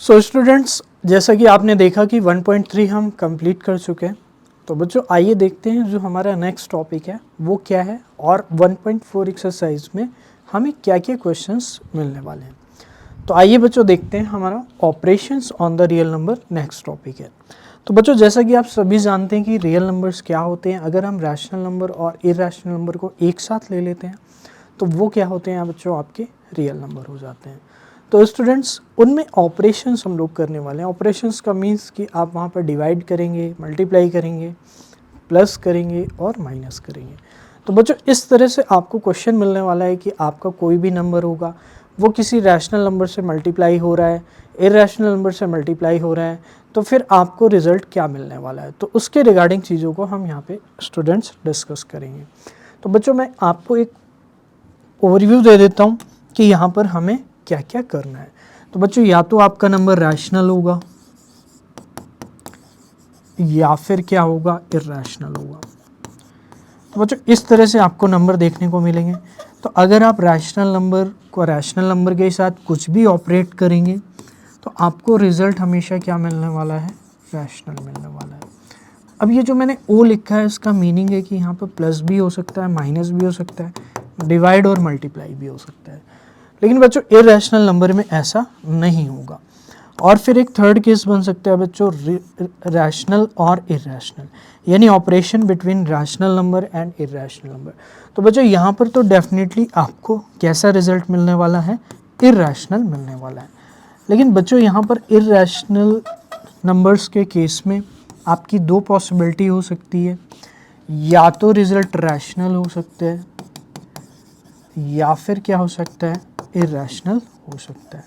So students, जैसा कि आपने देखा कि 1.3 हम कंप्लीट कर चुके हैं। तो बच्चों आइए देखते हैं जो हमारा नेक्स्ट टॉपिक है वो क्या है और 1.4 एक्सरसाइज में हमें क्या क्या क्वेश्चंस मिलने वाले हैं। तो आइए बच्चों देखते हैं, हमारा operations on the real number next topic है। तो बच्चों जैसा कि आप सभी जानते हैं कि रियल नंबर्स क्या होते हैं, अगर हम रैशनल नंबर और इरैशनल नंबर को एक साथ ले लेते हैं तो वो क्या होते हैं बच्चों, आपके रियल नंबर हो जाते हैं। तो स्टूडेंट्स उनमें ऑपरेशंस हम लोग करने वाले हैं। ऑपरेशंस का मीन्स कि आप वहाँ पर डिवाइड करेंगे, मल्टीप्लाई करेंगे, प्लस करेंगे और माइनस करेंगे। तो बच्चों इस तरह से आपको क्वेश्चन मिलने वाला है कि आपका कोई भी नंबर होगा वो किसी रैशनल नंबर से मल्टीप्लाई हो रहा है, इरैशनल नंबर से मल्टीप्लाई हो रहा है, तो फिर आपको रिजल्ट क्या मिलने वाला है। तो उसके रिगार्डिंग चीज़ों को हम यहाँ पे स्टूडेंट्स डिस्कस करेंगे। तो बच्चों मैं आपको एक ओवरव्यू दे देता हूँ कि यहाँ पर हमें क्या क्या करना है। तो बच्चों या तो आपका नंबर रैशनल होगा या फिर क्या होगा, इरैशनल होगा। तो बच्चों इस तरह से आपको नंबर देखने को मिलेंगे। तो अगर आप रैशनल नंबर को रैशनल नंबर के साथ कुछ भी ऑपरेट करेंगे तो आपको रिजल्ट हमेशा क्या मिलने वाला है, रैशनल मिलने वाला है। अब ये जो मैंने ओ लिखा है इसका मीनिंग है कि यहाँ पर प्लस भी हो सकता है, माइनस भी हो सकता है, डिवाइड और मल्टीप्लाई भी हो सकता है। लेकिन बच्चों इरैशनल नंबर में ऐसा नहीं होगा। और फिर एक थर्ड केस बन सकता है बच्चों, रैशनल और इरैशनल, यानी operation between rational number and irrational number. तो बच्चों यहाँ पर तो डेफिनेटली आपको कैसा रिजल्ट मिलने वाला है, इरैशनल मिलने वाला है। लेकिन बच्चों यहाँ पर इरैशनल नंबर्स के केस में आपकी दो पॉसिबिलिटी हो सकती है, या तो रिजल्ट रैशनल हो सकता है या फिर क्या हो सकता है, इरैशनल हो सकता है।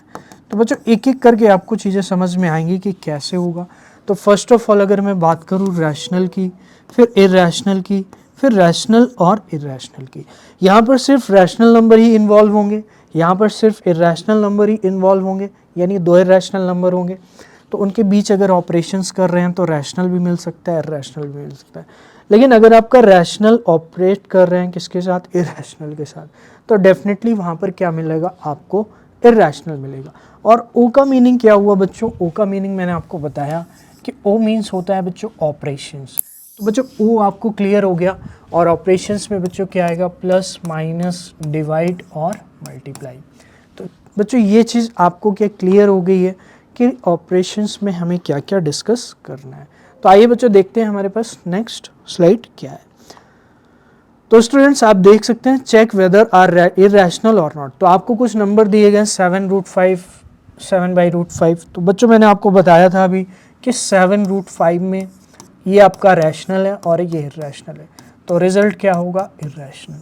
तो बच्चों एक एक करके आपको चीज़ें समझ में आएंगी कि कैसे होगा। तो फर्स्ट ऑफ ऑल अगर मैं बात करूँ रैशनल की, फिर इरैशनल की, फिर रैशनल और इरैशनल की। यहाँ पर सिर्फ रैशनल नंबर ही इन्वॉल्व होंगे, यहाँ पर सिर्फ इरैशनल नंबर ही इन्वॉल्व होंगे, यानी दो इरैशनल नंबर होंगे। तो उनके बीच अगर ऑपरेशंस कर रहे हैं तो रैशनल भी मिल सकता है, इरैशनल भी मिल सकता है। लेकिन अगर आपका रैशनल ऑपरेट कर रहे हैं किसके साथ, इरैशनल के साथ, तो डेफिनेटली वहाँ पर क्या मिलेगा, आपको इरैशनल मिलेगा। और ओ का मीनिंग क्या हुआ बच्चों, ओ का मीनिंग मैंने आपको बताया कि ओ मीन्स होता है बच्चों ऑपरेशंस। तो बच्चों ओ आपको क्लियर हो गया। और ऑपरेशंस में बच्चों क्या आएगा, प्लस, माइनस, डिवाइड और मल्टीप्लाई। तो बच्चों ये चीज़ आपको क्या क्लियर हो गई है कि ऑपरेशंस में हमें क्या क्या डिस्कस करना है। तो आइए बच्चों देखते हैं हमारे पास नेक्स्ट स्लाइड क्या है। तो स्टूडेंट्स आप देख सकते हैं, चेक वेदर आर इरैशनल और नॉट। तो आपको कुछ नंबर दिए गए 7√5, 7/√5। तो बच्चों मैंने आपको बताया था अभी कि 7√5 में ये आपका रैशनल है और ये इरैशनल है। तो रिजल्ट क्या होगा, इरैशनल।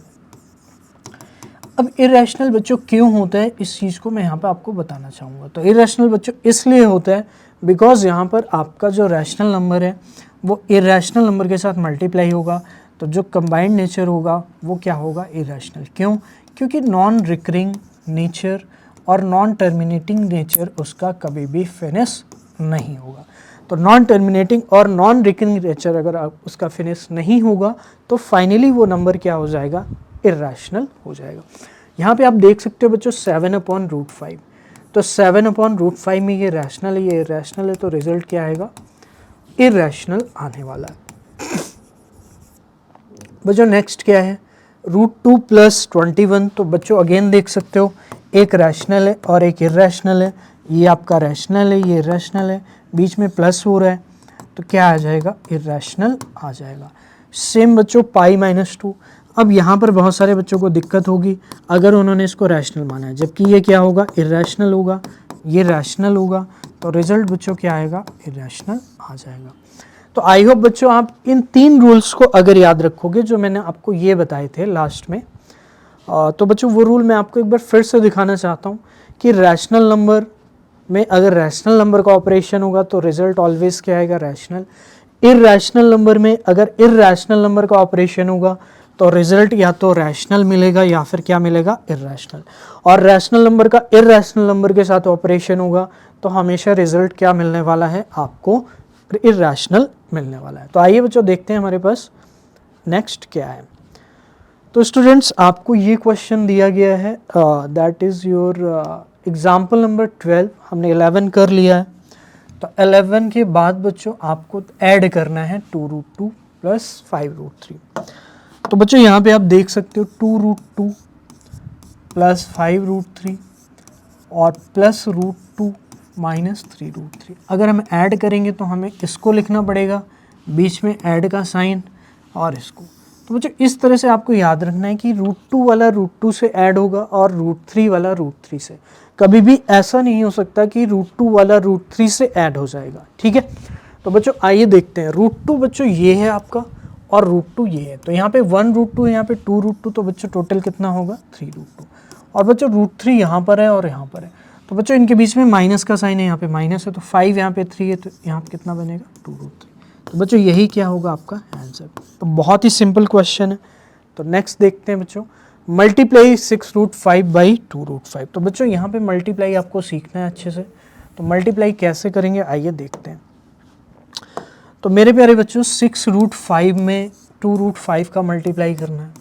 अब इरैशनल बच्चों क्यों होता है, इस चीज़ को मैं यहाँ पे आपको बताना चाहूँगा। तो इरैशनल बच्चों इसलिए होता है बिकॉज यहाँ पर आपका जो रैशनल नंबर है वो इरैशनल नंबर के साथ मल्टीप्लाई होगा, तो जो कंबाइंड नेचर होगा वो क्या होगा, इरैशनल। क्यों, क्योंकि नॉन रिकरिंग नेचर और नॉन टर्मिनेटिंग नेचर उसका कभी भी फिनिश नहीं होगा। तो नॉन टर्मिनेटिंग और नॉन रिकरिंग नेचर अगर उसका फिनिश नहीं होगा तो फाइनली वो नंबर क्या हो जाएगा, इरैशनल हो जाएगा। यहाँ पे आप देख सकते हो बच्चों 7/√5। तो 7/√5 में ये रैशनल है, ये इरैशनल है, तो रिजल्ट क्या आएगा, इरैशनल आने वाला है। बच्चों नेक्स्ट क्या है, √2 + 21। तो बच्चों अगेन देख सकते हो एक रैशनल है और एक इरैशनल है। ये आपका रैशनल है, ये इरैशनल है, बीच में प्लस हो रहा है, तो क्या आ जाएगा, इरैशनल आ जाएगा। सेम बच्चों π-2। अब यहाँ पर बहुत सारे बच्चों को दिक्कत होगी अगर उन्होंने इसको रैशनल माना है, जबकि ये क्या होगा, इरैशनल होगा, ये रैशनल होगा, तो रिजल्ट बच्चों क्या आएगा, इरैशनल आ जाएगा। तो आई होप बच्चों आप इन 3 रूल्स को अगर याद रखोगे जो मैंने आपको ये बताए थे लास्ट में, तो बच्चों वो रूल मैं आपको एक बार फिर से दिखाना चाहता हूँ कि रैशनल नंबर में अगर रैशनल नंबर का ऑपरेशन होगा तो रिजल्ट ऑलवेज क्या आएगा, रैशनल। इरैशनल नंबर में अगर इरैशनल नंबर का ऑपरेशन होगा तो रिजल्ट या तो रैशनल मिलेगा या फिर क्या मिलेगा, इरैशनल। और रैशनल नंबर का इरैशनल नंबर के साथ ऑपरेशन होगा तो हमेशा रिजल्ट क्या मिलने वाला है, आपको इरैशनल मिलने वाला है। तो आइए बच्चों देखते हैं हमारे पास नेक्स्ट क्या है। तो स्टूडेंट्स आपको ये क्वेश्चन दिया गया है, that is your example number 12 हमने 11 कर लिया है, तो 11 के बाद बच्चों आपको ऐड करना है 2√2 प्लस 5√3। तो बच्चों यहाँ पे आप देख सकते हो 2√2 प्लस 5√3 और प्लस √2 माइनस 3√3। अगर हम ऐड करेंगे तो हमें इसको लिखना पड़ेगा, बीच में ऐड का साइन, और इसको। तो बच्चों इस तरह से आपको याद रखना है कि √2 वाला √2 से ऐड होगा और √3 वाला √3 से। कभी भी ऐसा नहीं हो सकता कि √2 वाला √3 से ऐड हो जाएगा, ठीक है। तो बच्चों आइए देखते हैं। √2 बच्चों ये है आपका और √2 ये है, तो यहाँ पे 1√2 है, यहाँ पे 2√2, तो बच्चों टोटल कितना होगा 3√2। और बच्चों √3 यहाँ पर है और यहाँ पर है, तो बच्चों इनके बीच में माइनस का साइन है, यहाँ पे माइनस है, तो 5 यहाँ पे 3 है, तो यहाँ पे कितना बनेगा 2√3। तो बच्चों यही क्या होगा आपका आंसर। तो बहुत ही सिंपल क्वेश्चन है। तो नेक्स्ट देखते हैं बच्चों, मल्टीप्लाई 6√5 बाई 2√5। तो बच्चों यहाँ पे मल्टीप्लाई आपको सीखना है अच्छे से। तो मल्टीप्लाई कैसे करेंगे आइए देखते हैं। तो मेरे प्यारे बच्चों 6√5 में 2√5 का मल्टीप्लाई करना है।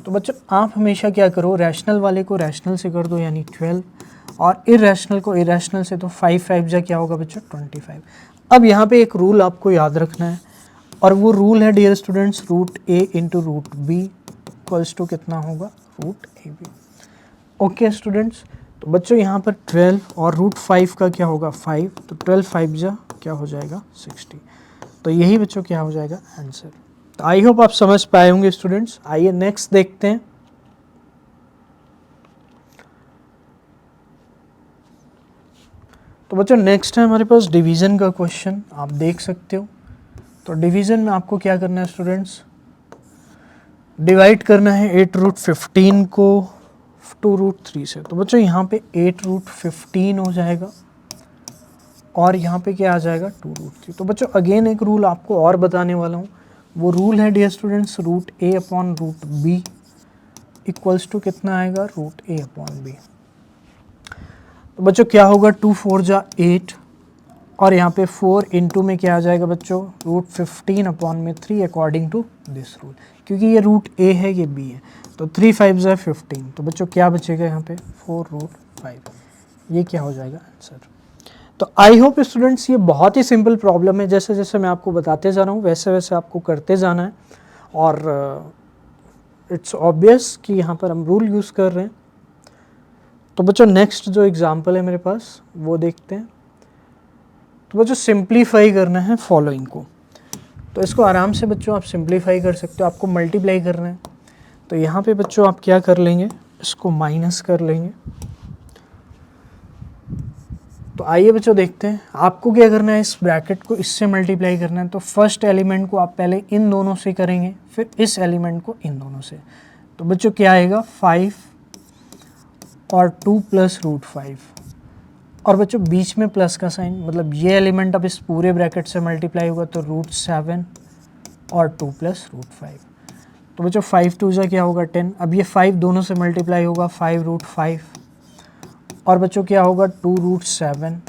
तो बच्चों आप हमेशा क्या करो, रैशनल वाले को रैशनल से कर दो यानी 12, और इरेशनल को इरेशनल से, तो 5 5 जा क्या होगा बच्चों 25। अब यहाँ पे एक रूल आपको याद रखना है, और वो रूल है dear students, √a into √b equals to कितना होगा √ab। ओके स्टूडेंट्स, तो बच्चों यहाँ पर 12 और √5 का क्या होगा 5, तो 12 5 जा क्या हो जाएगा 60। तो यही बच्चों क्या हो जाएगा आंसर। तो आई होप आप समझ पाए होंगे स्टूडेंट्स। आइए नेक्स्ट देखते हैं। तो बच्चों नेक्स्ट है हमारे पास डिवीज़न का क्वेश्चन, आप देख सकते हो। तो डिवीज़न में आपको क्या करना है स्टूडेंट्स, डिवाइड करना है 8√15 को 2√3 से। तो बच्चों यहाँ पे 8√15 हो जाएगा और यहाँ पे क्या आ जाएगा 2√3। तो बच्चों अगेन एक रूल आपको और बताने वाला हूँ, वो रूल है dear students, √a upon √b equals to कितना आएगा √a अपॉन b। तो बच्चों क्या होगा 2 4 जा 8, और यहाँ पे 4 इंटू में क्या आ जाएगा बच्चों √15 अपॉन में 3 अकॉर्डिंग टू दिस रूल, क्योंकि ये √a है ये b है, तो 3 5 जा 15। तो बच्चों क्या बचेगा यहाँ पे 4√5, ये क्या हो जाएगा आंसर। तो आई होप स्टूडेंट्स ये बहुत ही सिंपल प्रॉब्लम है, जैसे जैसे मैं आपको बताते जा रहा हूँ वैसे वैसे आपको करते जाना है, और इट्स ऑब्वियस कि यहाँ पर हम रूल यूज़ कर रहे हैं। तो बच्चों नेक्स्ट जो एग्जांपल है मेरे पास वो देखते हैं। तो बच्चों सिंप्लीफाई करना है फॉलोइंग को, तो इसको आराम से बच्चों आप सिंप्लीफाई कर सकते हो। आपको मल्टीप्लाई करना है, तो यहाँ पे बच्चों आप क्या कर लेंगे, इसको माइनस कर लेंगे। तो आइए बच्चों देखते हैं आपको क्या करना है, इस ब्रैकेट को इससे मल्टीप्लाई करना है। तो फर्स्ट एलिमेंट को आप पहले इन दोनों से करेंगे, फिर इस एलिमेंट को इन दोनों से। तो बच्चों क्या आएगा 5 और 2 प्लस √5, और बच्चों बीच में प्लस का साइन, मतलब ये एलिमेंट अब इस पूरे ब्रैकेट से मल्टीप्लाई होगा, तो √7 और 2 प्लस √5। तो बच्चों 5 2 जा क्या होगा 10, अब ये 5 दोनों से मल्टीप्लाई होगा 5√5, और बच्चों क्या होगा 2√7,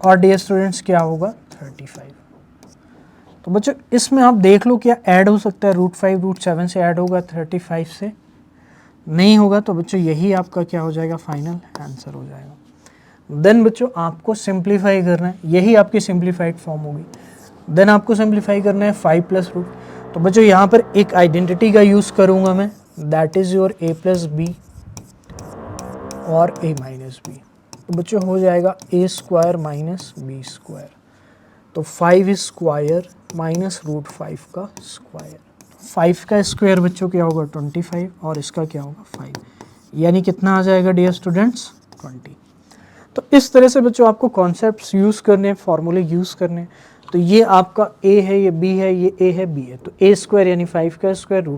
और डियर स्टूडेंट्स क्या होगा 35। तो बच्चों इसमें आप देख लो क्या ऐड हो सकता है, √5 √7 से ऐड होगा, 35 से नहीं होगा। तो बच्चों यही आपका क्या हो जाएगा फाइनल आंसर हो जाएगा। देन बच्चों आपको सिंप्लीफाई करना है, यही आपकी सिंप्लीफाइड फॉर्म होगी। देन आपको सिंप्लीफाई करना है 5 प्लस रूट। तो बच्चों यहाँ पर एक आइडेंटिटी का यूज़ करूँगा मैं, that is your a plus B और a माइनस बी। तो बच्चों हो जाएगा a square minus B square, तो 5 स्क्वायर माइनस √5 का स्क्वायर। 5 का स्क्वायर बच्चों क्या होगा 25, और इसका क्या होगा 5, यानी कितना आ जाएगा डियर स्टूडेंट्स 20। तो इस तरह से बच्चों आपको कॉन्सेप्ट्स यूज़ करने, फार्मूले यूज़ करने। तो ये आपका a है, ये b है, ये a है, b है, तो a स्क्वायर यानी 5 का स्क्वायर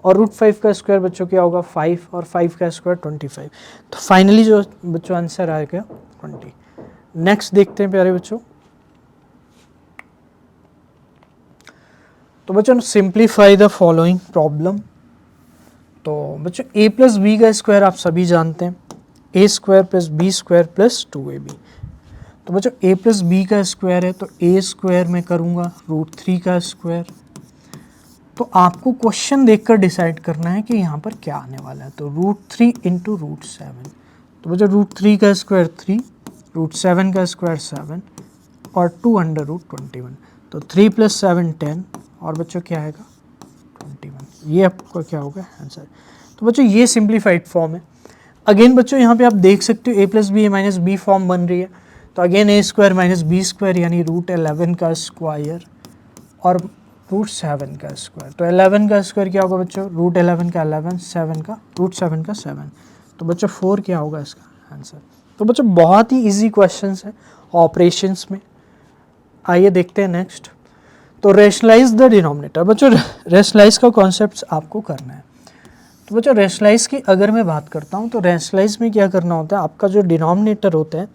और √5 का स्क्वायर बच्चों क्या होगा 5, और 5 का स्क्वायर 25। तो फाइनली जो बच्चों आंसर आएगा 20। नेक्स्ट देखते हैं प्यारे बच्चों। तो बच्चों सिंप्लीफाई द फॉलोइंग प्रॉब्लम। तो बच्चों a प्लस बी का स्क्वायर आप सभी जानते हैं, a square plus B square plus 2ab। तो बच्चों a प्लस बी का स्क्वायर है, तो a स्क्वायर में करूँगा √3 का स्क्वायर। तो आपको क्वेश्चन देखकर डिसाइड करना है कि यहाँ पर क्या आने वाला है। तो √3 इंटू √7, तो बच्चों रूट 3 का स्क्वायर 3, रूट 7 का स्क्वायर 7 और 2 अंडर रूट 21। तो 3 + 7 10 और बच्चों क्या आएगा 21। ये आपका क्या होगा आंसर। तो बच्चों ये सिंप्लीफाइड फॉर्म है। अगेन बच्चों यहाँ पे आप देख सकते हो a + b a - b form बन रही है। तो अगेन a² - b² यानी रूट 11 का स्क्वायर और रूट 7 का स्क्वायर। तो 11 का स्क्वायर क्या होगा बच्चों, रूट 11 का 11, 7 का रूट 7 का 7। तो बच्चों 4 क्या होगा इसका आंसर। तो बच्चों बहुत ही इजी क्वेश्चंस है ऑपरेशंस में। आइए देखते हैं नेक्स्ट। तो रेशनलाइज द डिनोमिनेटर। बच्चों रेशनलाइज का कॉन्सेप्ट आपको करना है। तो बच्चों रेशनलाइज की अगर मैं बात करता हूँ तो रेशनलाइज में क्या करना होता है, आपका जो डिनोमिनेटर होता है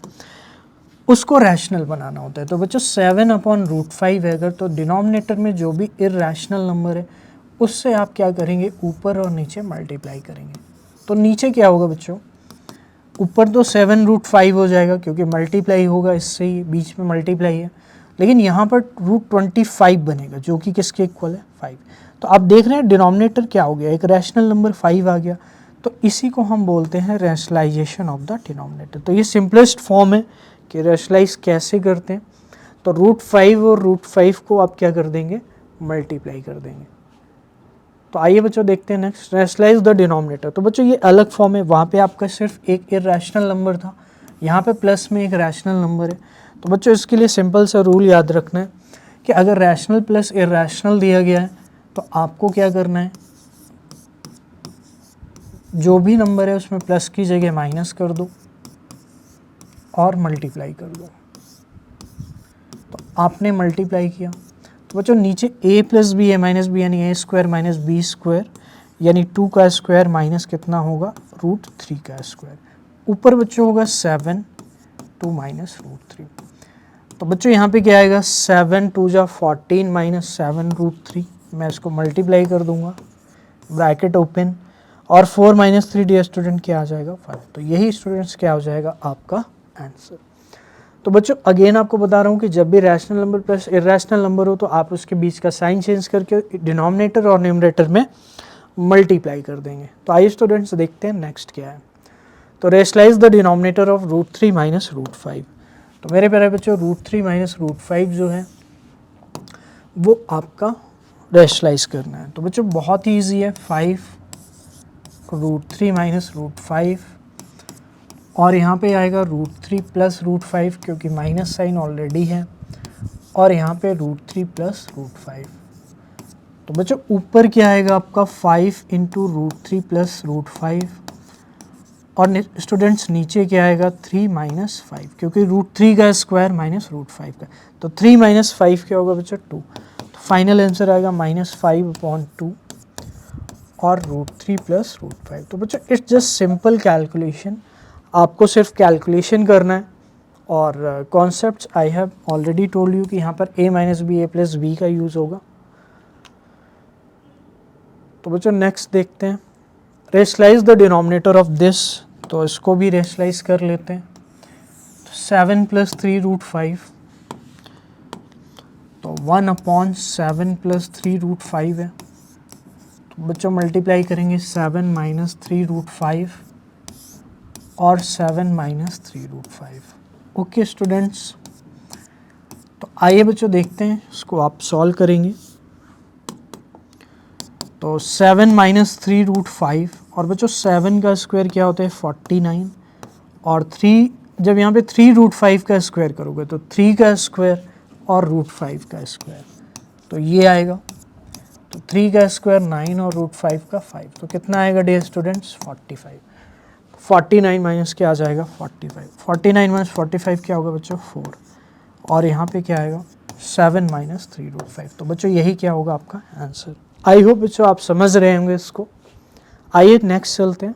उसको रैशनल बनाना होता है। तो बच्चों 7/√5 है अगर, तो डिनोमिनेटर में जो भी इर्रेशनल नंबर है उससे आप क्या करेंगे, ऊपर और नीचे मल्टीप्लाई करेंगे। तो नीचे क्या होगा बच्चों, ऊपर तो 7√5 हो जाएगा क्योंकि मल्टीप्लाई होगा, इससे ही बीच में मल्टीप्लाई है। लेकिन यहाँ पर √25 बनेगा जो कि किसके इक्वल है 5। तो आप देख रहे हैं डिनोमिनेटर क्या हो गया, एक रैशनल नंबर 5 आ गया। तो इसी को हम बोलते हैं रैशनलाइजेशन ऑफ द डिनोमिनेटर। तो ये सिंपलेस्ट फॉर्म है कि रैशनलाइज कैसे करते हैं। तो √5 और √5 को आप क्या कर देंगे, मल्टीप्लाई कर देंगे। तो आइए बच्चों देखते हैं नेक्स्ट, रैशनलाइज द डिनोमिनेटर। तो बच्चों ये अलग फॉर्म है, वहाँ पे आपका सिर्फ एक इर्रेशनल नंबर था, यहाँ पे प्लस में एक रैशनल नंबर है। तो बच्चों इसके लिए सिंपल सा रूल याद रखना है कि अगर रैशनल प्लस इर्रेशनल दिया गया है तो आपको क्या करना है, जो भी नंबर है उसमें प्लस की जगह माइनस कर दो और मल्टीप्लाई कर दो। तो आपने मल्टीप्लाई किया तो बच्चों नीचे a + b a - b यानी a² - b² यानी 2 का स्क्वायर माइनस कितना होगा √3 का स्क्वायर। ऊपर बच्चों होगा 7 2 - √3। तो बच्चों यहाँ पे क्या आएगा 7 2 जा 14 - 7 √3। मैं इसको मल्टीप्लाई कर दूंगा, ब्रैकेट ओपन, और 4 - 3 डियर स्टूडेंट क्या आ जाएगा 5। तो यही स्टूडेंट्स क्या हो जाएगा आपका आंसर। तो बच्चों अगेन आपको बता रहा हूँ कि जब भी rational number plus irrational number हो तो आप उसके बीच का साइन चेंज करके डिनोमिनेटर और न्यूमरेटर में मल्टीप्लाई कर देंगे। तो आइए स्टूडेंट्स देखते हैं नेक्स्ट क्या है। तो रेशनलाइज द डिनोमिनेटर ऑफ √3 - √5। तो मेरे प्यारे बच्चों √3 - √5 जो है वो आपका रेशनलाइज करना है। तो बच्चों बहुत ही ईजी है, 5 √3 - √5 और यहाँ पे आएगा √3 + √5 क्योंकि माइनस साइन ऑलरेडी है, और यहाँ पे √3 + √5। तो बच्चों ऊपर क्या आएगा आपका 5 × √3 + √5 और स्टूडेंट्स नीचे क्या आएगा 3 - 5 क्योंकि √3 का स्क्वायर माइनस √5 का। तो 3 - 5 क्या होगा बच्चों 2। तो फाइनल आंसर आएगा -5/2 और √3 + √5। तो बच्चों इट्स जस्ट सिंपल कैलकुलेशन, आपको सिर्फ कैलकुलेशन करना है। और concepts I have already told you कि यहाँ पर a - b a + b का यूज़ होगा। तो बच्चों नेक्स्ट देखते हैं, rationalise the denominator of this. तो इसको भी रेशनलाइज कर लेते हैं। तो 7 + 3 √5, तो 1/7 + 3 √5 है। तो बच्चों मल्टीप्लाई करेंगे 7 - 3 √5 और 7 - 3 √5। ओके स्टूडेंट्स, तो आइए बच्चों देखते हैं इसको आप सॉल्व करेंगे। तो 7 - 3 √5 और बच्चों 7 का स्क्वायर क्या होता है 49 और 3, जब यहाँ पे 3 √5 का स्क्वायर करोगे तो 3 का स्क्वायर और √5 का स्क्वायर, तो ये आएगा। तो 3 का स्क्वायर 9 और √5 का 5, तो कितना आएगा डियर स्टूडेंट्स 45। 49 माइनस क्या आ जाएगा 45, 49 - 45 क्या होगा बच्चों 4, और यहाँ पे क्या आएगा 7 - 3 √5। तो बच्चों यही क्या होगा आपका आंसर। आई होप बच्चों आप समझ रहे होंगे इसको। आइए नेक्स्ट चलते हैं।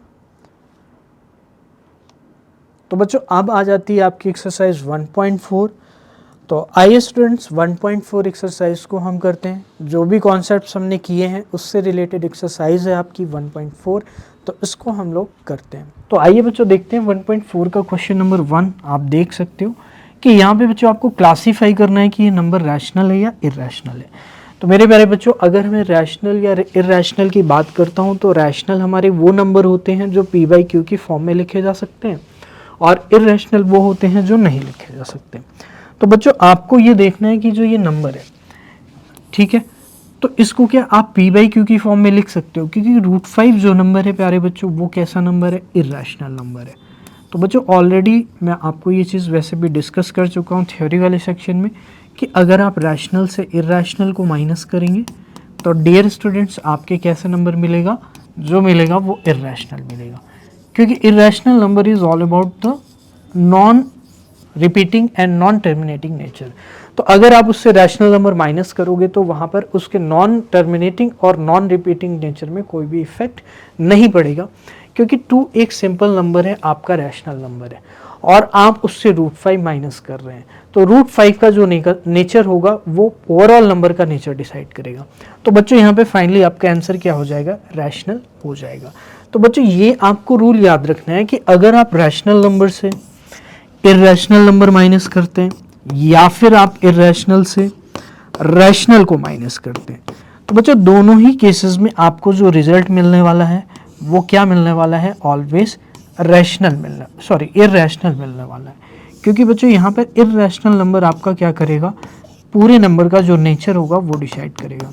तो बच्चों अब आ जाती है आपकी एक्सरसाइज 1.4। तो आइए स्टूडेंट्स 1.4 एक्सरसाइज को हम करते हैं। जो भी कॉन्सेप्ट्स हमने किए हैं उससे रिलेटेड एक्सरसाइज है आपकी 1.4, तो इसको हम लोग करते हैं। तो आइए बच्चों देखते हैं 1.4 का क्वेश्चन नंबर 1। आप देख सकते हो कि यहाँ पे बच्चों आपको क्लासीफाई करना है कि ये नंबर रैशनल है या इर्रेशनल है। तो मेरे प्यारे बच्चों, अगर मैं रैशनल या इरैशनल की बात करता हूँ तो रैशनल हमारे वो नंबर होते हैं जो पी बाई क्यू की फॉर्म में लिखे जा सकते हैं और इरैशनल वो होते हैं जो नहीं लिखे जा सकते। तो बच्चों आपको ये देखना है कि जो ये नंबर है, ठीक है, तो इसको क्या आप पी बाई क्यू की फॉर्म में लिख सकते हो, क्योंकि √5 जो नंबर है प्यारे बच्चों वो कैसा नंबर है, इरैशनल नंबर है। तो बच्चों ऑलरेडी मैं आपको ये चीज़ वैसे भी डिस्कस कर चुका हूँ थ्योरी वाले सेक्शन में कि अगर आप रैशनल से इरैशनल को माइनस करेंगे तो डियर स्टूडेंट्स आपके कैसा नंबर मिलेगा, जो मिलेगा वो इरैशनल मिलेगा, क्योंकि irrational number is all about the non repeating and non terminating nature. तो अगर आप उससे रैशनल नंबर माइनस करोगे तो वहाँ पर उसके नॉन टर्मिनेटिंग और नॉन रिपीटिंग नेचर में कोई भी इफेक्ट नहीं पड़ेगा, क्योंकि 2 एक सिंपल नंबर है, आपका रैशनल नंबर है और आप उससे √5 माइनस कर रहे हैं, तो √5 का जो नेचर होगा वो ओवरऑल नंबर का नेचर डिसाइड करेगा। तो बच्चों यहाँ पे फाइनली आपका आंसर क्या हो जाएगा, रैशनल हो जाएगा। तो बच्चों ये आपको रूल याद रखना है कि अगर आप रैशनल नंबर से इरैशनल नंबर माइनस करते हैं या फिर आप इरैशनल से रैशनल को माइनस करते हैं, तो बच्चों दोनों ही केसेस में आपको जो रिजल्ट मिलने वाला है वो क्या मिलने वाला है, ऑलवेज इरैशनल मिलने वाला है, क्योंकि बच्चों यहाँ पर इरैशनल नंबर आपका क्या करेगा, पूरे नंबर का जो नेचर होगा वो डिसाइड करेगा।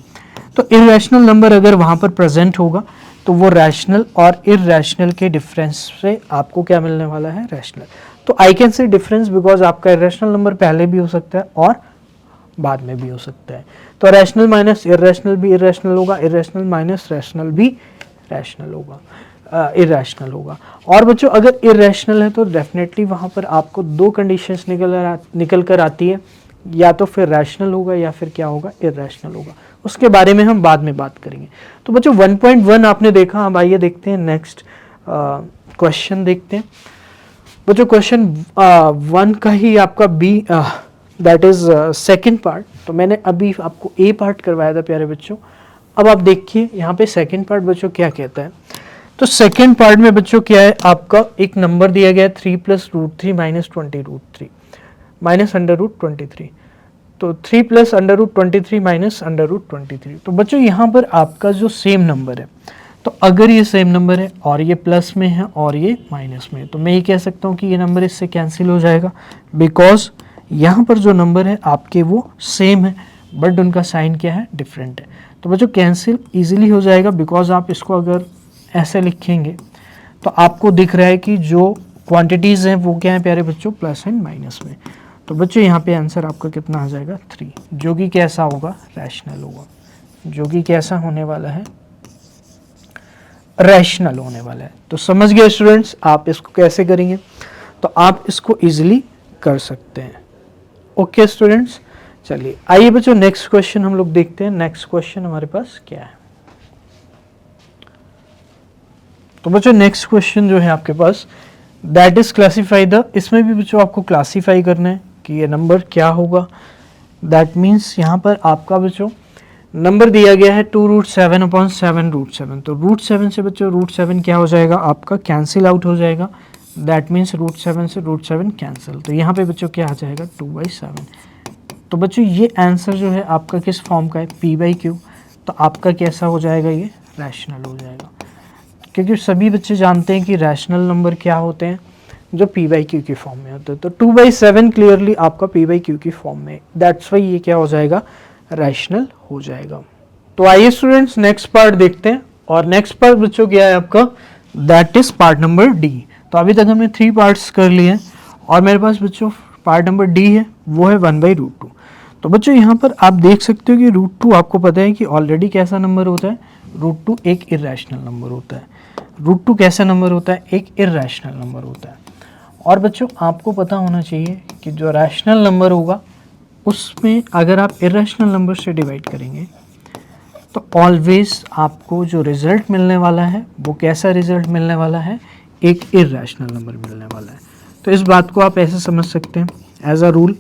तो इरैशनल नंबर अगर वहाँ पर प्रेजेंट होगा तो वो रैशनल और इरैशनल के डिफरेंस से आपको क्या मिलने वाला है, रैशनल। तो I can say difference because आपका इरैशनल नंबर पहले भी हो सकता है और बाद में भी हो सकता है। तो रैशनल माइनस इरैशनल भी इरैशनल होगा, इरैशनल माइनस रैशनल भी रैशनल होगा, इरैशनल होगा। और बच्चों अगर इरैशनल है तो डेफिनेटली वहाँ पर आपको 2 कंडीशंस निकल कर आती है, या तो फिर रैशनल होगा या फिर क्या होगा, इरैशनल होगा। उसके बारे में हम बाद में बात करेंगे। तो बच्चों 1.1 आपने देखा, अब आइए देखते हैं नेक्स्ट क्वेश्चन देखते हैं। बच्चों क्वेश्चन 1 का ही आपका B that is second part, तो मैंने अभी आपको ए पार्ट करवाया था प्यारे बच्चों। अब आप देखिए यहाँ पे सेकंड पार्ट बच्चों क्या कहता है। तो सेकंड पार्ट में बच्चों क्या है, आपका एक नंबर दिया गया है 3 + √3 - 20√3 माइनस √23, तो 3 + √23 माइनस √23। तो बच्चों यहाँ पर आपका जो सेम नंबर है, तो अगर ये सेम नंबर है और ये प्लस में है और ये माइनस में है, तो मैं ये कह सकता हूँ कि ये नंबर इससे कैंसिल हो जाएगा, बिकॉज यहाँ पर जो नंबर है आपके वो सेम है बट उनका साइन क्या है, डिफरेंट है। तो बच्चों कैंसिल इजीली हो जाएगा, बिकॉज आप इसको अगर ऐसे लिखेंगे तो आपको दिख रहा है कि जो क्वांटिटीज़ हैं वो क्या है प्यारे बच्चों, प्लस एंड माइनस में। तो बच्चों यहाँ पे आंसर आपका कितना आ जाएगा, 3, जो कि कैसा होगा, रैशनल होगा, जो कि कैसा होने वाला है, रैशनल होने वाला है। तो समझ गए स्टूडेंट्स आप इसको कैसे करेंगे, तो आप इसको इजीली कर सकते हैं। ओके स्टूडेंट्स, चलिए आइए बच्चों नेक्स्ट क्वेश्चन हम लोग देखते हैं। नेक्स्ट क्वेश्चन हमारे पास क्या है। तो बच्चों नेक्स्ट क्वेश्चन जो है आपके पास, दैट इज क्लासीफाई द, इसमें भी बच्चों आपको क्लासीफाई करना है कि ये नंबर क्या होगा। दैट मीन्स यहाँ पर आपका बच्चों नंबर दिया गया है 2√7/7 तो √7 से बच्चों √7 क्या हो जाएगा, आपका कैंसिल आउट हो जाएगा। दैट मीन्स √7 से √7 कैंसिल, तो यहाँ पे बच्चों क्या आ जाएगा, 2/7। तो बच्चों ये आंसर जो है आपका किस फॉर्म का है, p/q, तो आपका कैसा हो जाएगा, ये रैशनल हो जाएगा, क्योंकि सभी बच्चे जानते हैं कि रैशनल नंबर क्या होते हैं, जो p/q की फॉर्म में होते हैं। तो 2/7 क्लियरली आपका p/q की फॉर्म में, दैट्स वाई ये क्या हो जाएगा, रैशनल हो जाएगा। तो आइए स्टूडेंट्स नेक्स्ट पार्ट देखते हैं, और नेक्स्ट पार्ट बच्चों क्या है आपका, that is part number D. तो अभी तक हमने 3 पार्ट्स कर लिए हैं और मेरे पास बच्चों पार्ट नंबर डी है, वो है 1/√2। तो बच्चों यहाँ पर आप देख सकते हो कि √2 आपको पता है कि ऑलरेडी कैसा नंबर होता है, √2 एक इरैशनल नंबर होता है। √2 कैसा नंबर होता है, एक इरैशनल नंबर होता है। और बच्चों आपको पता होना चाहिए कि जो रैशनल नंबर होगा उसमें अगर आप इरैशनल नंबर से डिवाइड करेंगे तो ऑलवेज आपको जो रिजल्ट मिलने वाला है वो कैसा रिजल्ट मिलने वाला है, एक इरैशनल नंबर मिलने वाला है। तो इस बात को आप ऐसे समझ सकते हैं एज अ रूल,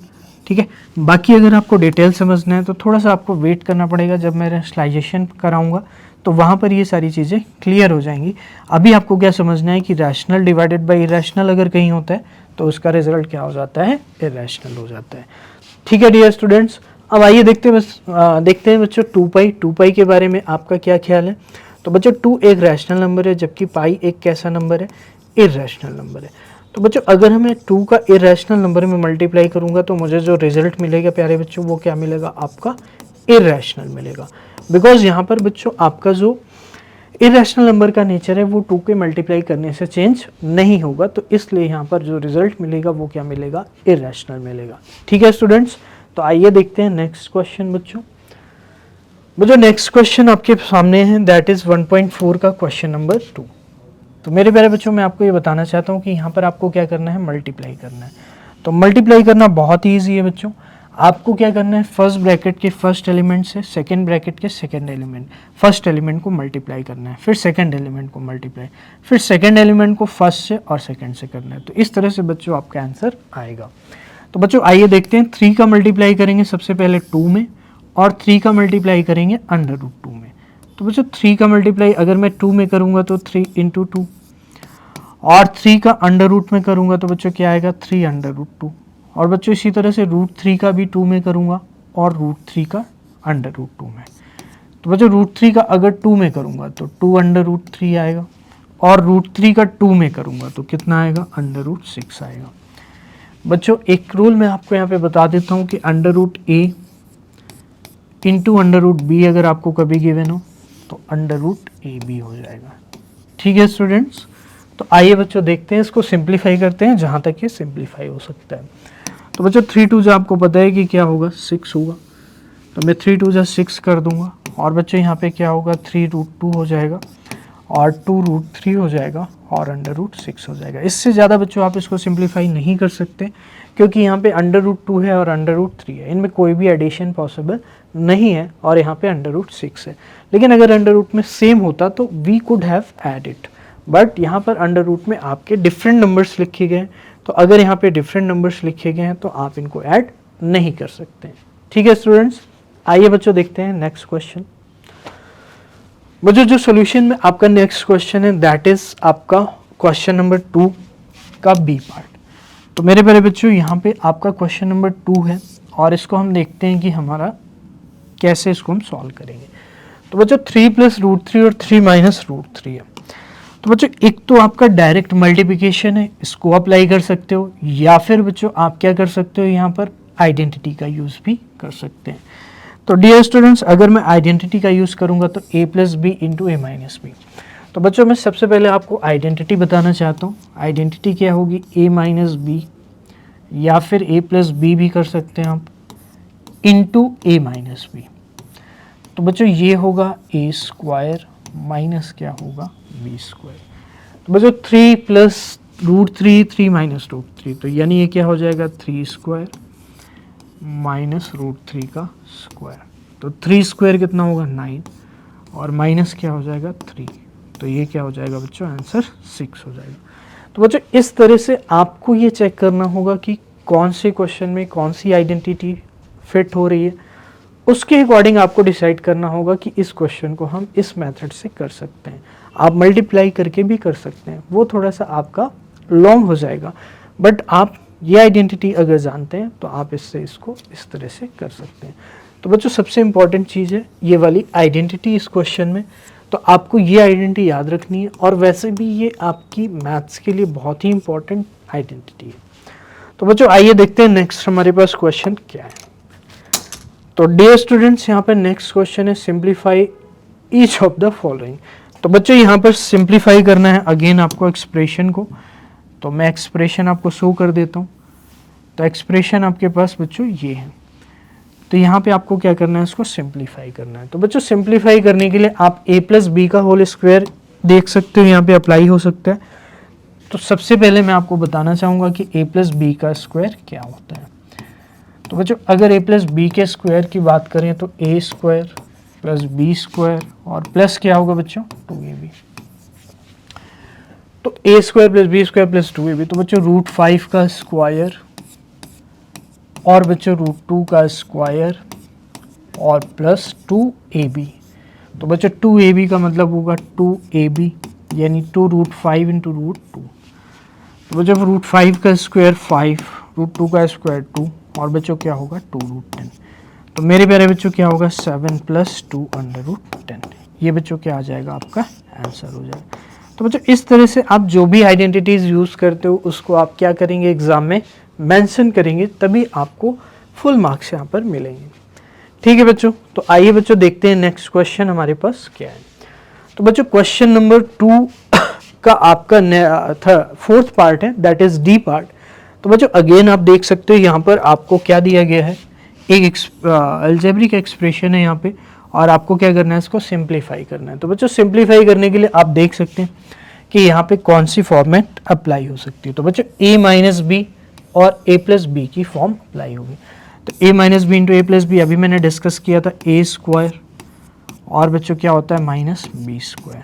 ठीक है। बाकी अगर आपको डिटेल समझना है तो थोड़ा सा आपको वेट करना पड़ेगा, जब मैं रेशनलाइजेशन कराऊंगा तो वहाँ पर ये सारी चीज़ें क्लियर हो जाएंगी। अभी आपको क्या समझना है कि रैशनल डिवाइडेड बाय इरैशनल अगर कहीं होता है तो उसका रिजल्ट क्या हो जाता है, इरैशनल हो जाता है। ठीक है डियर स्टूडेंट्स, अब आइए देखते हैं बच्चों 2 पाई के बारे में आपका क्या ख्याल है। तो बच्चों 2 एक रैशनल नंबर है, जबकि पाई एक कैसा नंबर है, इररेशनल नंबर है। तो बच्चों अगर हमें 2 का इररेशनल नंबर में मल्टीप्लाई करूंगा तो मुझे जो रिजल्ट मिलेगा प्यारे बच्चों वो क्या मिलेगा, आपका इररेशनल मिलेगा। बिकॉज यहाँ पर बच्चों आपका जो इररेशनल नंबर का नेचर है वो 2 के मल्टीप्लाई करने से चेंज नहीं होगा, तो इसलिए यहाँ पर जो रिजल्ट मिलेगा वो क्या मिलेगा, इररेशनल मिलेगा। ठीक है स्टूडेंट्स, तो आइए देखते हैं नेक्स्ट क्वेश्चन बच्चों। नेक्स्ट क्वेश्चन आपके सामने है, दैट इज 1.4 का क्वेश्चन नंबर 2। तो मेरे प्यारे बच्चों मैं आपको ये बताना चाहता हूँ कि यहाँ पर आपको क्या करना है, मल्टीप्लाई करना है। तो मल्टीप्लाई करना बहुत ही ईजी है बच्चों। आपको क्या करना है, फर्स्ट ब्रैकेट के फर्स्ट एलिमेंट से सेकंड ब्रैकेट के सेकंड एलिमेंट, फर्स्ट एलिमेंट को मल्टीप्लाई करना है, फिर सेकंड एलिमेंट को मल्टीप्लाई, फिर सेकंड एलिमेंट को फर्स्ट से और सेकंड से करना है। तो इस तरह से बच्चों आपका आंसर आएगा। तो बच्चों आइए देखते हैं, 3 का मल्टीप्लाई करेंगे सबसे पहले 2 में, और 3 का मल्टीप्लाई करेंगे √2 में। तो बच्चों 3 का मल्टीप्लाई अगर मैं 2 में करूँगा तो 3 × 2, और 3 का √, में करूँगा तो बच्चों क्या आएगा, 3√2। और बच्चों इसी तरह से √3 का भी 2 में करूँगा और √3 का √2 में। तो बच्चों √3 का अगर 2 में करूँगा तो 2√3 आएगा, और √3 का 2 में करूँगा तो कितना आएगा, √6 आएगा। बच्चों एक रूल मैं आपको यहाँ पे बता देता हूँ कि √a × √b अगर आपको कभी गिवन हो तो √ab हो जाएगा। ठीक है स्टूडेंट्स, तो आइए बच्चों देखते हैं, इसको सिंप्लीफाई करते हैं जहाँ तक ये सिंप्लीफाई हो सकता है। तो बच्चों 3 2 जो आपको पता है कि क्या होगा, 6 होगा। तो मैं 3 2 6 कर दूंगा, और बच्चों यहाँ पे क्या होगा, 3√2 हो जाएगा, और 2√3 हो जाएगा, और √6 हो जाएगा। इससे ज़्यादा बच्चों आप इसको सिंप्लीफाई नहीं कर सकते, क्योंकि यहाँ पे √2 है और √3 है, इनमें कोई भी एडिशन पॉसिबल नहीं है, और यहाँ पे √6 है। लेकिन अगर √ में सेम होता तो we could have add it, but यहाँ पर √ में आपके डिफरेंट नंबर्स लिखे गए, तो अगर यहाँ पे डिफरेंट नंबर्स लिखे गए हैं तो आप इनको ऐड नहीं कर सकते। ठीक है स्टूडेंट्स, आइए बच्चों देखते हैं नेक्स्ट क्वेश्चन। बच्चों जो सॉल्यूशन में आपका नेक्स्ट क्वेश्चन है, दैट इज आपका क्वेश्चन नंबर 2 का बी पार्ट। तो मेरे प्यारे बच्चों यहाँ पे आपका क्वेश्चन नंबर 2 है, और इसको हम देखते हैं कि हमारा कैसे इसको हम सॉल्व करेंगे। तो बच्चों 3 + √3 और 3 - √3 है। तो बच्चों एक तो आपका डायरेक्ट मल्टीप्लिकेशन है, इसको अप्लाई कर सकते हो, या फिर बच्चों आप क्या कर सकते हो, यहाँ पर आइडेंटिटी का यूज़ भी कर सकते हैं। तो डियर स्टूडेंट्स, अगर मैं आइडेंटिटी का यूज़ करूँगा तो a + b × a - b। तो बच्चों मैं सबसे पहले आपको आइडेंटिटी बताना चाहता हूँ। आइडेंटिटी क्या होगी, a - b, या फिर a + b भी कर सकते हैं आप, × a - b। तो बच्चों ये होगा a² माइनस क्या होगा, b²। तो बच्चों 3 + √3 3 - √3, तो यानी ये क्या हो जाएगा, 3² माइनस √3 का स्क्वायर। तो 3² कितना होगा, 9, और माइनस क्या हो जाएगा, 3। तो ये क्या हो जाएगा बच्चों, आंसर 6 हो जाएगा। तो बच्चों इस तरह से आपको ये चेक करना होगा कि कौन से क्वेश्चन में कौन सी आइडेंटिटी फिट हो रही है, उसके अकॉर्डिंग आपको डिसाइड करना होगा कि इस क्वेश्चन को हम इस मेथड से कर सकते हैं। आप मल्टीप्लाई करके भी कर सकते हैं, वो थोड़ा सा आपका लॉन्ग हो जाएगा, बट आप ये आइडेंटिटी अगर जानते हैं तो आप इससे इसको इस तरह से कर सकते हैं। तो बच्चों सबसे इम्पॉर्टेंट चीज़ है ये वाली आइडेंटिटी इस क्वेश्चन में, तो आपको ये आइडेंटिटी याद रखनी है, और वैसे भी ये आपकी मैथ्स के लिए बहुत ही इम्पॉर्टेंट आइडेंटिटी है। तो बच्चों आइए देखते हैं नेक्स्ट हमारे पास क्वेश्चन क्या है। तो डियर स्टूडेंट्स, यहाँ पर नेक्स्ट क्वेश्चन है, simplify each of the following. तो बच्चों यहाँ पर सिंप्लीफाई करना है अगेन आपको एक्सप्रेशन को। तो मैं एक्सप्रेशन आपको शो कर देता हूँ। तो एक्सप्रेशन आपके पास बच्चों ये है, तो यहाँ पे आपको क्या करना है, इसको सिंप्लीफाई करना है। तो बच्चों सिंप्लीफाई करने के लिए आप a + b का होल स्क्वायर देख सकते हो, यहाँ पे अप्लाई हो सकता है। तो सबसे पहले मैं आपको बताना चाहूँगा कि a + b का स्क्वायर क्या होता है। तो बच्चों अगर a + b के स्क्वायर की बात करें तो a² + b² और प्लस क्या होगा बच्चों, 2ab। तो a² + b² + 2ab, तो बच्चों √5 का स्क्वायर और बच्चों √2 का स्क्वायर और प्लस 2ab। तो बच्चों 2ab का मतलब होगा 2ab, यानी 2√5 × √2। तो बच्चों √5 का स्क्वायर 5, √2 का स्क्वायर 2, और बच्चों क्या होगा 2√10। तो मेरे प्यारे बच्चों क्या होगा 7 + 2 √10, ये बच्चों क्या आ जाएगा आपका आंसर हो जाएगा। तो बच्चों इस तरह से आप जो भी आइडेंटिटीज यूज करते हो उसको आप क्या करेंगे एग्जाम में मेंशन करेंगे, तभी आपको फुल मार्क्स यहाँ पर मिलेंगे। ठीक है बच्चों, तो आइए बच्चों देखते हैं नेक्स्ट क्वेश्चन हमारे पास क्या है। तो बच्चों क्वेश्चन नंबर 2 का आपका 4th पार्ट है, दैट इज डी पार्ट। तो बच्चों अगेन आप देख सकते हो यहाँ पर आपको क्या दिया गया है, एक अलजेब्रिक एक्सप्रेशन है यहाँ पे, और आपको क्या करना है इसको सिंप्लीफाई करना है। तो बच्चों सिंप्लीफाई करने के लिए आप देख सकते हैं कि यहाँ पे कौन सी फॉर्मेट अप्लाई हो सकती है। तो बच्चों a - b और a + b की फॉर्म अप्लाई होगी। तो a - b × a + b अभी मैंने डिस्कस किया था a² और बच्चों क्या होता है -b²।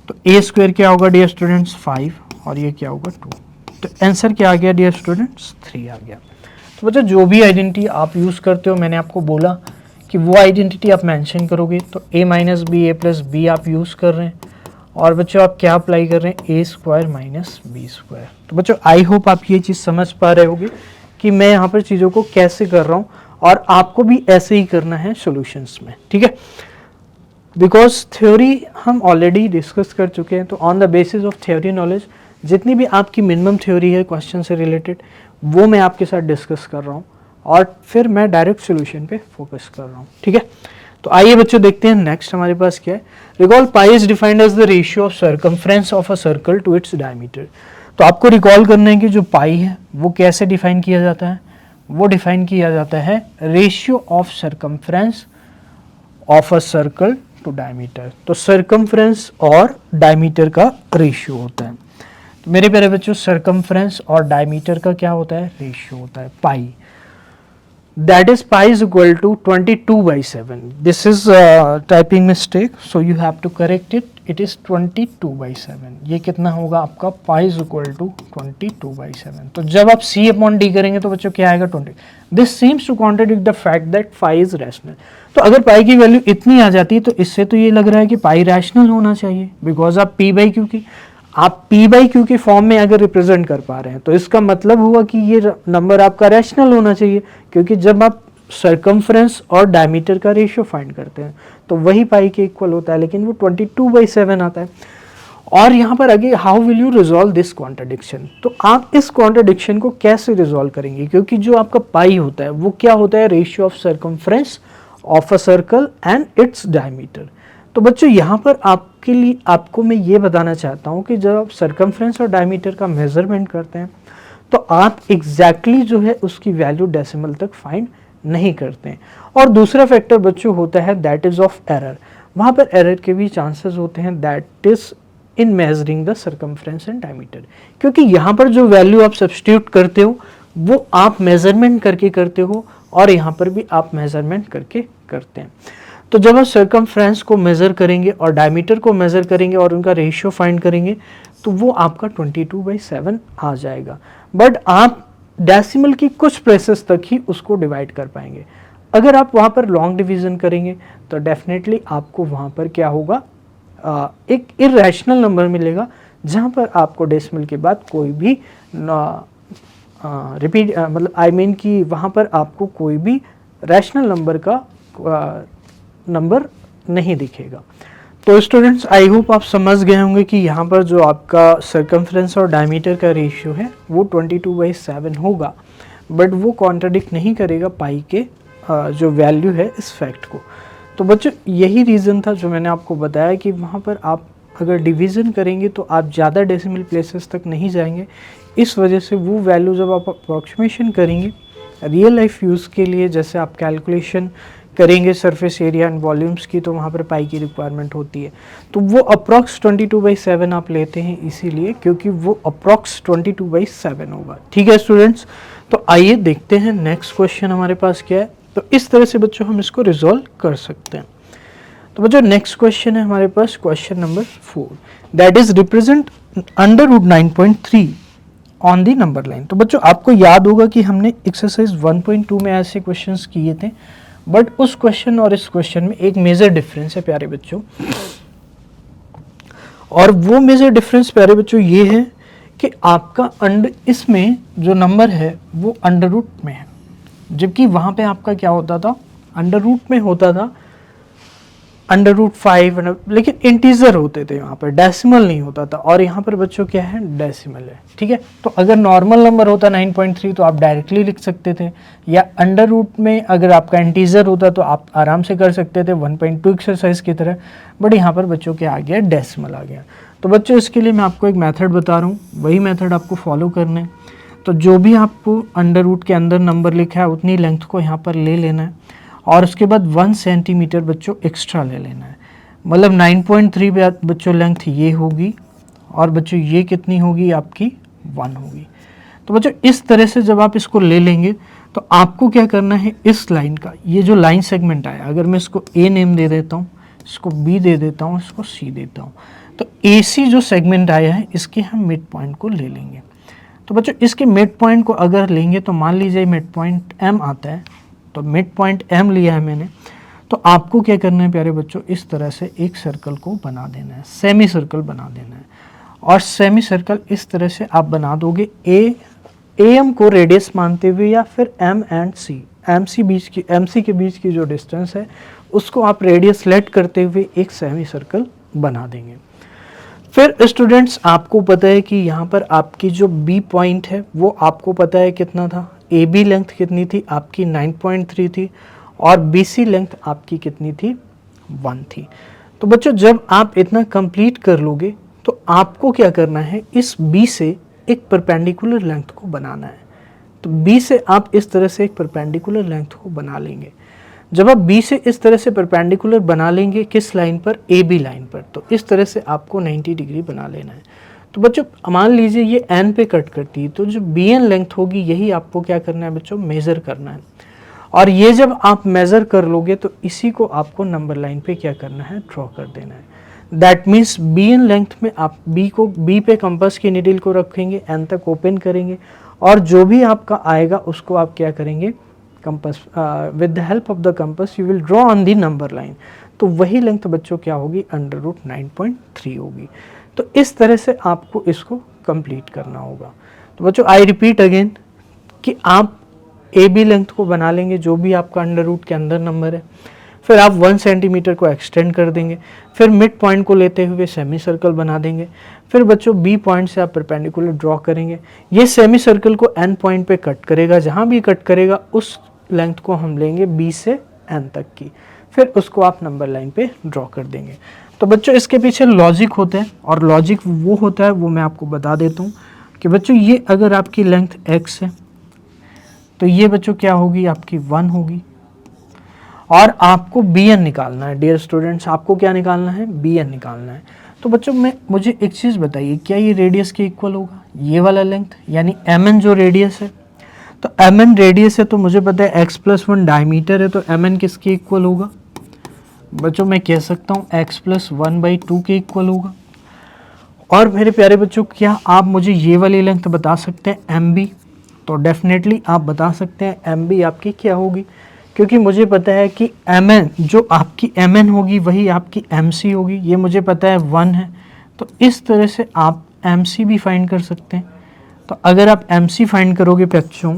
तो a² क्या होगा डियर स्टूडेंट्स 5 और ये क्या होगा 2। तो आंसर क्या आ गया डियर स्टूडेंट्स 3 आ गया। तो बच्चों जो भी आइडेंटिटी आप यूज़ करते हो, मैंने आपको बोला कि वो आइडेंटिटी आप मेंशन करोगे। तो a - b a + b आप यूज़ कर रहे हैं और बच्चों आप क्या अप्लाई कर रहे हैं a² - b²। तो बच्चों आई होप आप ये चीज़ समझ पा रहे होगे कि मैं यहाँ पर चीज़ों को कैसे कर रहा हूँ, और आपको भी ऐसे ही करना है सॉल्यूशंस में। ठीक है, बिकॉज थ्योरी हम ऑलरेडी डिस्कस कर चुके हैं। तो on the basis of theory knowledge जितनी भी आपकी मिनिमम थ्योरी है क्वेश्चन से रिलेटेड, वो मैं आपके साथ डिस्कस कर रहा हूँ और फिर मैं डायरेक्ट सॉल्यूशन पे फोकस कर रहा हूँ। ठीक है, तो आइए बच्चों देखते हैं नेक्स्ट हमारे पास क्या है। Recall pi is defined as the ratio of circumference of a circle to its diameter. तो आपको रिकॉल करना है कि जो पाई है वो कैसे डिफाइन किया जाता है, वो डिफाइन किया जाता है ratio of circumference of a circle to diameter. तो सर्कमफ्रेंस और डायमीटर का रेशियो होता है। तो मेरे प्यारे बच्चों सर्कमफ्रेंस और डायमीटर का क्या होता है रेशियो होता है pi, that is pi is equal to 22/7। This is typing mistake, so you have to correct it, it is 22/7। ये कितना होगा आपका पाई इज इक्वल टू 22/7। तो जब आप C/D करेंगे तो बच्चों क्या आएगा 20। This seems to contradict the fact that pi is rational. तो अगर पाई की वैल्यू इतनी आ जाती है तो इससे तो ये लग रहा है कि पाई रैशनल होना चाहिए, बिकॉज आप p/q की आप p/q के फॉर्म में अगर रिप्रेजेंट कर पा रहे हैं तो इसका मतलब हुआ कि ये नंबर आपका रैशनल होना चाहिए, क्योंकि जब आप सर्कमफ्रेंस और डायमीटर का रेशियो फाइंड करते हैं तो वही पाई के इक्वल होता है, लेकिन वो 22/7 आता है। और यहाँ पर आगे how will you resolve this contradiction. तो आप इस कॉन्ट्रडिक्शन को कैसे रिजॉल्व करेंगे, क्योंकि जो आपका पाई होता है वो क्या होता है ratio of circumference of a circle and it's diameter. तो बच्चों यहाँ पर आपके लिए आपको मैं ये बताना चाहता हूँ कि जब आप सर्कमफ्रेंस और डायमीटर का मेजरमेंट करते हैं तो आप एग्जैक्टली जो है उसकी वैल्यू डेसिमल तक फाइंड नहीं करते हैं। और दूसरा फैक्टर बच्चों होता है दैट इज ऑफ एरर। वहाँ पर एरर के भी चांसेस होते हैं, that is in measuring the circumference and diameter, क्योंकि यहाँ पर जो वैल्यू आप सब्स्टिट्यूट करते हो वो आप मेजरमेंट करके करते हो और यहाँ पर भी आप मेजरमेंट करके करते हैं। तो जब आप सर्कमफ्रेंस को मेज़र करेंगे और डायमीटर को मेज़र करेंगे और उनका रेशियो फाइंड करेंगे तो वो आपका 22/7 आ जाएगा। बट आप डेसिमल की कुछ प्लेसेस तक ही उसको डिवाइड कर पाएंगे। अगर आप वहाँ पर लॉन्ग डिवीज़न करेंगे तो डेफिनेटली आपको वहाँ पर क्या होगा एक इरेशनल नंबर मिलेगा, जहाँ पर आपको डेसिमल के बाद कोई भी रिपीट मतलब आई मीन कि वहाँ पर आपको कोई भी रैशनल नंबर का नंबर नहीं दिखेगा। तो स्टूडेंट्स आई होप आप समझ गए होंगे कि यहाँ पर जो आपका सर्कमफ्रेंस और डायमीटर का रेशियो है वो 22/7 होगा, बट वो कॉन्ट्रडिक्ट नहीं करेगा पाई के जो वैल्यू है इस फैक्ट को। तो बच्चों यही रीज़न था जो मैंने आपको बताया कि वहाँ पर आप अगर डिवीज़न करेंगे तो आप ज़्यादा डेसिमल प्लेसेस तक नहीं जाएंगे। इस वजह से वो वैल्यू जब आप अप्रॉक्सीमेशन करेंगे रियल लाइफ यूज़ के लिए, जैसे आप कैलकुलेशन करेंगे सरफेस एरिया एंड वॉल्यूम्स की, तो वहाँ पर पाई की रिक्वायरमेंट होती है। तो वो अप्रॉक्स 22/7 आप लेते हैं इसीलिए क्योंकि वो अप्रॉक्स 22/7 होगा। ठीक है स्टूडेंट्स, तो आइए देखते हैं नेक्स्ट क्वेश्चन हमारे पास क्या है। तो इस तरह से बच्चों हम इसको रिजॉल्व कर सकते हैं। तो बच्चों नेक्स्ट क्वेश्चन है हमारे पास question number 4, that is represent √9.3 on the number line. तो बच्चों आपको याद होगा कि हमने एक्सरसाइज 1.2 में ऐसे क्वेश्चंस किए थे, बट उस क्वेश्चन और इस क्वेश्चन में एक मेजर डिफरेंस है प्यारे बच्चों, और वो मेजर डिफरेंस प्यारे बच्चों ये है कि आपका इसमें जो नंबर है वो अंडर रूट में है, जबकि वहाँ पे आपका क्या होता था अंडर रूट में होता था अंडर रूट 5, लेकिन इंटीजर होते थे, यहाँ पर डेसिमल नहीं होता था, और यहाँ पर बच्चों क्या है, डेसिमल है। ठीक है, तो अगर नॉर्मल नंबर होता 9.3 तो आप डायरेक्टली लिख सकते थे, या अंडर रूट में अगर आपका इंटीजर होता तो आप आराम से कर सकते थे 1.2 एक्सरसाइज की तरह, बट यहाँ पर बच्चों के आ गया डेसिमल आ गया। तो बच्चों इसके लिए मैं आपको एक मेथड बता रहा हूँ, वही मेथड आपको फॉलो करना है। तो जो भी आपको अंडर रूट के अंदर नंबर लिखा है उतनी लेंथ को यहाँ पर ले लेना है, और उसके बाद 1 सेंटीमीटर बच्चों एक्स्ट्रा ले लेना है। मतलब 9.3 पे बच्चों लेंथ ये होगी, और बच्चों ये कितनी होगी आपकी 1 होगी। तो बच्चों इस तरह से जब आप इसको ले लेंगे तो आपको क्या करना है, इस लाइन का ये जो लाइन सेगमेंट आया, अगर मैं इसको ए नेम दे देता हूँ, इसको बी दे देता हूँ, इसको सी देता हूँ, तो ए सी जो सेगमेंट आया है इसके हम मिड पॉइंट को ले लेंगे। तो बच्चों इसके मिड पॉइंट को अगर लेंगे तो मान लीजिए मिड पॉइंट एम आता है, तो मिड पॉइंट एम लिया है मैंने, तो आपको क्या करना है प्यारे बच्चों, इस तरह से एक सर्कल को बना देना है, सेमी सर्कल बना देना है। और सेमी सर्कल इस तरह से आप बना दोगे, एम को रेडियस मानते हुए, या फिर M and C, M C के बीच की जो डिस्टेंस है उसको आप रेडियस लेट करते हुए एक सेमी सर्कल बना देंगे। फिर स्टूडेंट्स आपको पता है कि यहाँ पर आपकी जो बी पॉइंट है वो आपको पता है कितना था, ए बी लेंथ कितनी थी आपकी 9.3 थी, और बी सी लेंथ आपकी कितनी थी 1 थी। तो बच्चों जब आप इतना कंप्लीट कर लोगे तो आपको क्या करना है, इस बी से एक परपेंडिकुलर लेंथ को बनाना है। तो बी से आप इस तरह से एक परपेंडिकुलर लेंथ को बना लेंगे। जब आप बी से इस तरह से परपेंडिकुलर बना लेंगे, किस लाइन पर, ए बी लाइन पर, तो इस तरह से आपको 90 डिग्री बना लेना है। तो बच्चों मान लीजिए ये एन पे कट करती है, तो जो बी एन लेंथ होगी यही आपको क्या करना है बच्चों, मेज़र करना है। और ये जब आप मेज़र कर लोगे तो इसी को आपको नंबर लाइन पे क्या करना है, ड्रॉ कर देना है। That means B N length में आप बी पे कंपास की निडल को रखेंगे, एन तक ओपन करेंगे, और जो भी आपका आएगा उसको आप क्या करेंगे, compass with the help of the compass you will draw on the number line. तो वही लेंथ बच्चों क्या होगी, अंडर रूट 9.3 होगी। तो इस तरह से आपको इसको कंप्लीट करना होगा। तो बच्चों आई रिपीट अगेन कि आप ए बी लेंथ को बना लेंगे जो भी आपका अंडर रूट के अंदर नंबर है, फिर आप 1 सेंटीमीटर को एक्सटेंड कर देंगे, फिर मिड पॉइंट को लेते हुए सेमी सर्कल बना देंगे, फिर बच्चों बी पॉइंट से आप परपेंडिकुलर ड्रॉ करेंगे। ये सेमी सर्कल को एन पॉइंट पे कट करेगा, जहाँ भी कट करेगा उस लेंथ को हम लेंगे बी से एन तक की, फिर उसको आप नंबर लाइन पे ड्रॉ कर देंगे। तो बच्चों इसके पीछे लॉजिक होता है, और लॉजिक वो होता है वो मैं आपको बता देता हूँ कि बच्चों ये अगर आपकी लेंथ x है तो ये बच्चों क्या होगी, आपकी 1 होगी, और आपको bn निकालना है। डियर स्टूडेंट्स आपको क्या निकालना है, bn निकालना है। तो बच्चों मुझे एक चीज़ बताइए, क्या ये रेडियस के इक्वल होगा, ये वाला लेंथ, यानी mn जो रेडियस है, तो mn रेडियस है, तो मुझे पता है x+1 डायमीटर है, तो mn किसके इक्वल होगा बच्चों, मैं कह सकता हूँ x+1/2 के इक्वल होगा। और मेरे प्यारे बच्चों क्या आप मुझे ये वाली लेंथ बता सकते हैं mb, तो डेफिनेटली आप बता सकते हैं mb आपकी क्या होगी, क्योंकि मुझे पता है कि mn जो आपकी mn होगी वही आपकी mc होगी, ये मुझे पता है 1 है। तो इस तरह से आप mc भी फाइंड कर सकते हैं। तो अगर आप mc फाइंड करोगे बच्चों,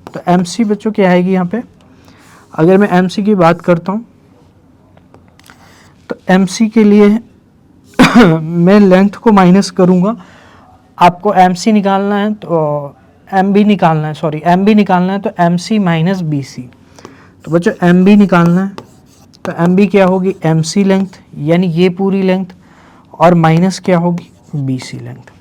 तो mc बच्चों क्या आएगी यहाँ पे, अगर मैं mc की बात करता हूँ तो mc के लिए मैं लेंथ को माइनस करूँगा, आपको mc निकालना है तो mb निकालना है, सॉरी mb निकालना है, तो mc माइनस bc। तो बच्चों mb निकालना है, तो mb क्या होगी, mc लेंथ यानी ये पूरी लेंथ, और माइनस क्या होगी, bc लेंथ।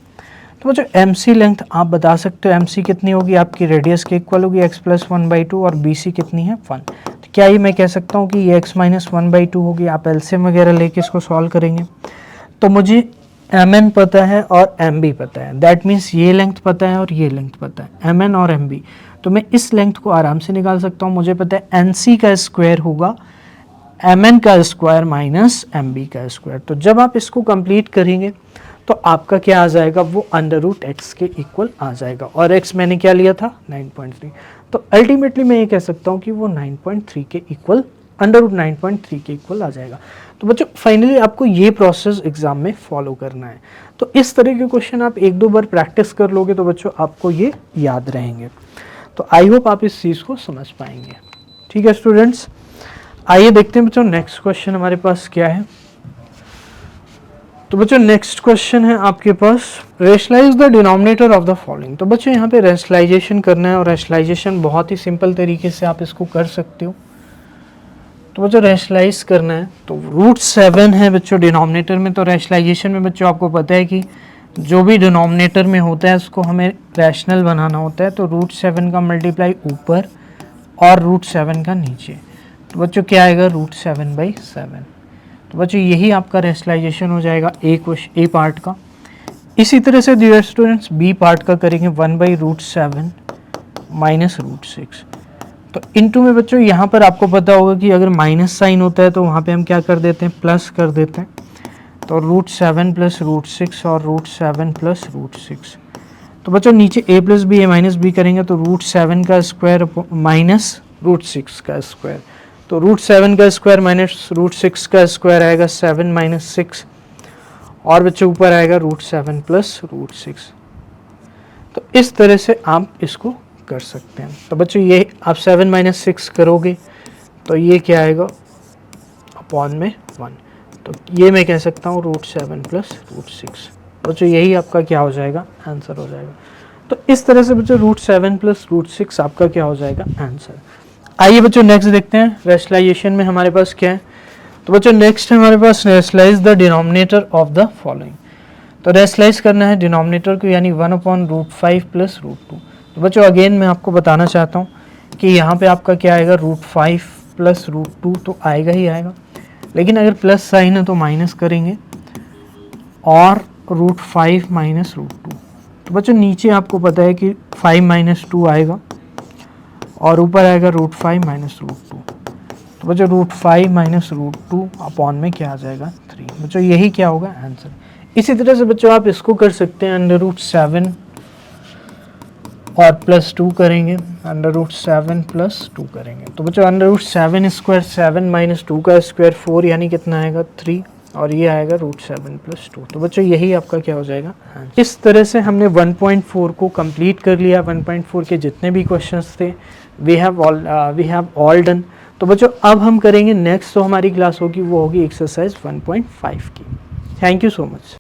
तो बच्चों mc लेंथ आप बता सकते हो mc कितनी होगी, आपकी रेडियस के इक्वल होगी x+1/2, और bc कितनी है 1। तो क्या ये मैं कह सकता हूँ कि ये x-1/2 होगी। आप एलसीएम वगैरह लेके इसको सॉल्व करेंगे तो मुझे mn पता है और mb पता है, दैट मीन्स ये लेंथ पता है और ये लेंथ पता है, mn और mb। तो मैं इस लेंथ को आराम से निकाल सकता हूँ। मुझे पता है nc का स्क्वायर होगा mn का स्क्वायर माइनस mb का स्क्वायर। तो जब आप इसको कंप्लीट करेंगे तो आपका क्या आ जाएगा, वो अंडर रूट x के इक्वल आ जाएगा, और x मैंने क्या लिया था 9.3। तो अल्टीमेटली मैं ये कह सकता हूँ कि वो 9.3 के इक्वल, अंडर रूट 9.3 के इक्वल आ जाएगा। तो बच्चों फाइनली आपको ये प्रोसेस एग्जाम में फॉलो करना है। तो इस तरह के क्वेश्चन आप 1-2 बार प्रैक्टिस कर लोगे तो बच्चों आपको ये याद रहेंगे। तो आई होप आप इस चीज़ को समझ पाएंगे। ठीक है स्टूडेंट्स, आइए देखते हैं बच्चों नेक्स्ट क्वेश्चन हमारे पास क्या है। तो बच्चों नेक्स्ट क्वेश्चन है आपके पास, rationalize the denominator of the following. तो बच्चों यहाँ पे रेशनलाइजेशन करना है और रेशनलाइजेशन बहुत ही सिंपल तरीके से आप इसको कर सकते हो। तो बच्चों रेशनलाइज करना है तो √7 है बच्चों डिनोमिनेटर में। तो रेशनलाइजेशन में बच्चों आपको पता है कि जो भी डिनोमिनेटर में होता है उसको हमें रैशनल बनाना होता है। तो √7 का मल्टीप्लाई ऊपर और √7 का नीचे, तो बच्चों क्या आएगा √7/7। तो बच्चों यही आपका रेशनलाइजेशन हो जाएगा ए पार्ट का। इसी तरह से डियर स्टूडेंट्स बी पार्ट का करेंगे 1/√7 माइनस √6। तो इनटू में बच्चों यहाँ पर आपको पता होगा कि अगर माइनस साइन होता है तो वहाँ पे हम क्या कर देते हैं, प्लस कर देते हैं। तो √7 + √6 और √7 + √6। तो बच्चों नीचे a + b a - b करेंगे तो √7 का स्क्वायर माइनस √6 का स्क्वायर। तो √7 का स्क्वायर माइनस √6 का स्क्वायर आएगा 7 - 6 और बच्चों ऊपर आएगा √7 + √6। तो इस तरह से आप इसको कर सकते हैं। तो बच्चों ये आप 7 - 6 करोगे तो ये क्या आएगा अपॉन में 1। तो ये मैं कह सकता हूँ √7 + √6। बच्चों यही आपका क्या हो जाएगा, आंसर हो जाएगा। तो इस तरह से बच्चों √7 + √6 आपका क्या हो जाएगा, आंसर। आइए बच्चों नेक्स्ट देखते हैं रेशनलाइजेशन में हमारे पास क्या है। तो बच्चों नेक्स्ट है हमारे पास rationalize the denominator of the following. तो रेशनलाइज करना है डिनोमिनेटर को, यानी 1/√5 + √2। तो बच्चों अगेन मैं आपको बताना चाहता हूँ कि यहाँ पे आपका क्या आएगा √5 + √2 तो आएगा ही आएगा, लेकिन अगर प्लस साइन है तो माइनस करेंगे और √5 - √2। तो बच्चों नीचे आपको पता है कि 5 - 2 आएगा और ऊपर आएगा √5 - √2। तो बच्चों √5 - √2 अपॉन में क्या आ जाएगा 3। बच्चों यही क्या होगा, आंसर। इसी तरह से बच्चों आप इसको कर सकते हैं, √7 और +2 करेंगे, √7 + 2 करेंगे। तो बच्चों √7 स्क्वायर 7 - 2 का स्क्वायर 4, यानी कितना आएगा 3 और ये आएगा √7 + 2। तो बच्चों यही आपका क्या हो जाएगा, आंसर। इस तरह से हमने 1.4 को कंप्लीट कर लिया। 1.4 के जितने भी क्वेश्चंस थे वी हैव ऑल डन। तो बच्चों अब हम करेंगे नेक्स्ट, तो हमारी क्लास होगी वो होगी एक्सरसाइज 1.5 की। Thank you so much.